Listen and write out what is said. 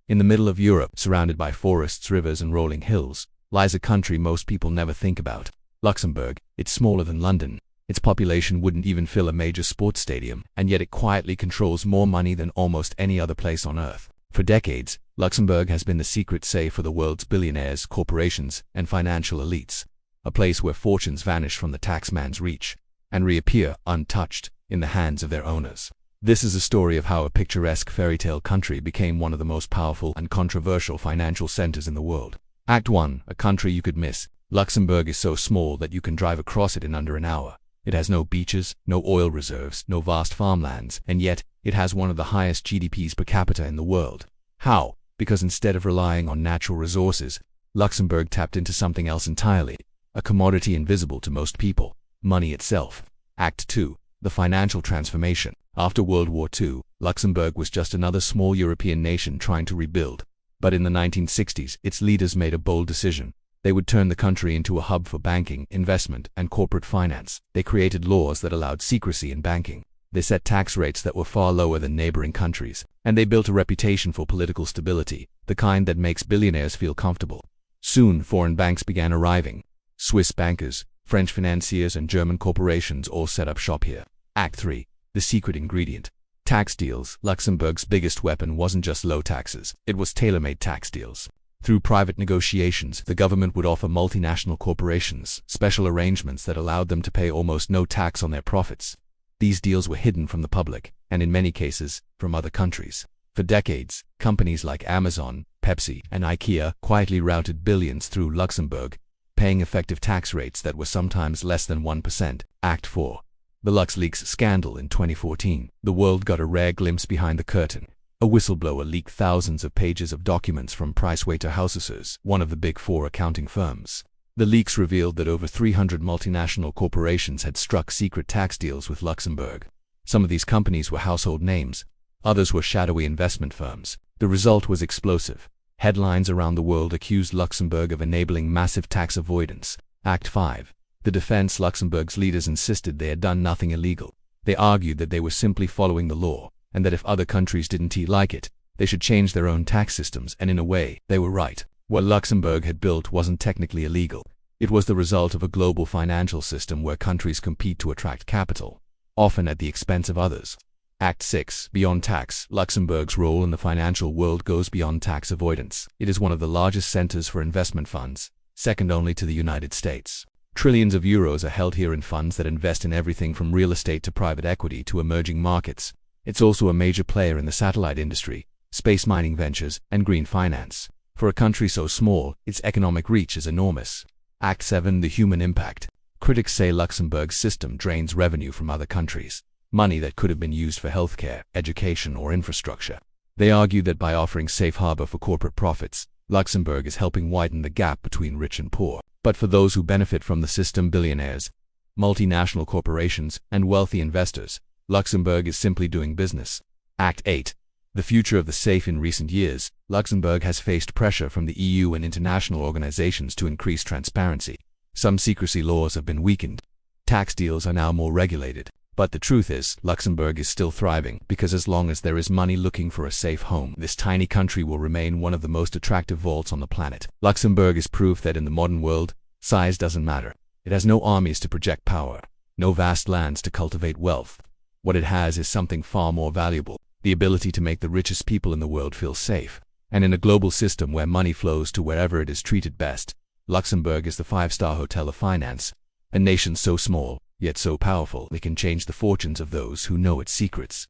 In the middle of Europe, surrounded by forests, rivers, and rolling hills, lies a country most people never think about. Luxembourg. It's smaller than London. Its population wouldn't even fill a major sports stadium, and yet it quietly controls more money than almost any other place on earth. For decades, Luxembourg has been the secret safe for the world's billionaires, corporations, and financial elites. A place where fortunes vanish from the taxman's reach and reappear untouched in the hands of their owners. This is a story of how a picturesque fairy-tale country became one of the most powerful and controversial financial centers in the world. Act 1. A country you could miss. Luxembourg is so small that you can drive across it in under an hour. It has no beaches, no oil reserves, no vast farmlands, and yet it has one of the highest GDPs per capita in the world. How? Because instead of relying on natural resources, Luxembourg tapped into something else entirely, a commodity invisible to most people: money itself. Act 2. The financial transformation. After World War II, Luxembourg was just another small European nation trying to rebuild. But in the 1960s, its leaders made a bold decision. They would turn the country into a hub for banking, investment, and corporate finance. They created laws that allowed secrecy in banking. They set tax rates that were far lower than neighboring countries. And they built a reputation for political stability, the kind that makes billionaires feel comfortable. Soon, foreign banks began arriving. Swiss bankers, French financiers, and German corporations all set up shop here. Act 3. The secret ingredient. Tax deals. Luxembourg's biggest weapon wasn't just low taxes, it was tailor-made tax deals. Through private negotiations, the government would offer multinational corporations special arrangements that allowed them to pay almost no tax on their profits. These deals were hidden from the public, and in many cases, from other countries. For decades, companies like Amazon, Pepsi, and IKEA quietly routed billions through Luxembourg, paying effective tax rates that were sometimes less than 1%. Act 4. The LuxLeaks scandal in 2014. The world got a rare glimpse behind the curtain. A whistleblower leaked thousands of pages of documents from PricewaterhouseCoopers, one of the big four accounting firms. The leaks revealed that over 300 multinational corporations had struck secret tax deals with Luxembourg. Some of these companies were household names. Others were shadowy investment firms. The result was explosive. Headlines around the world accused Luxembourg of enabling massive tax avoidance. Act 5. The defense. Luxembourg's leaders insisted they had done nothing illegal. They argued that they were simply following the law, and that if other countries didn't like it, they should change their own tax systems, and in a way, they were right. What Luxembourg had built wasn't technically illegal. It was the result of a global financial system where countries compete to attract capital, often at the expense of others. Act 6. Beyond tax. Luxembourg's role in the financial world goes beyond tax avoidance. It is one of the largest centers for investment funds, second only to the United States. Trillions of euros are held here in funds that invest in everything from real estate to private equity to emerging markets. It's also a major player in the satellite industry, space mining ventures, and green finance. For a country so small, its economic reach is enormous. Act 7. The human impact. Critics say Luxembourg's system drains revenue from other countries, money that could have been used for healthcare, education, or infrastructure. They argue that by offering safe harbor for corporate profits, Luxembourg is helping widen the gap between rich and poor. But for those who benefit from the system, billionaires, multinational corporations, and wealthy investors, Luxembourg is simply doing business. Act 8. The future of the safe. In recent years, Luxembourg has faced pressure from the EU and international organizations to increase transparency. Some secrecy laws have been weakened. Tax deals are now more regulated. But the truth is, Luxembourg is still thriving, because as long as there is money looking for a safe home, this tiny country will remain one of the most attractive vaults on the planet. Luxembourg is proof that in the modern world, size doesn't matter. It has no armies to project power, no vast lands to cultivate wealth. What it has is something far more valuable: the ability to make the richest people in the world feel safe. And in a global system where money flows to wherever it is treated best, Luxembourg is the five-star hotel of finance. A nation so small, yet so powerful, it can change the fortunes of those who know its secrets.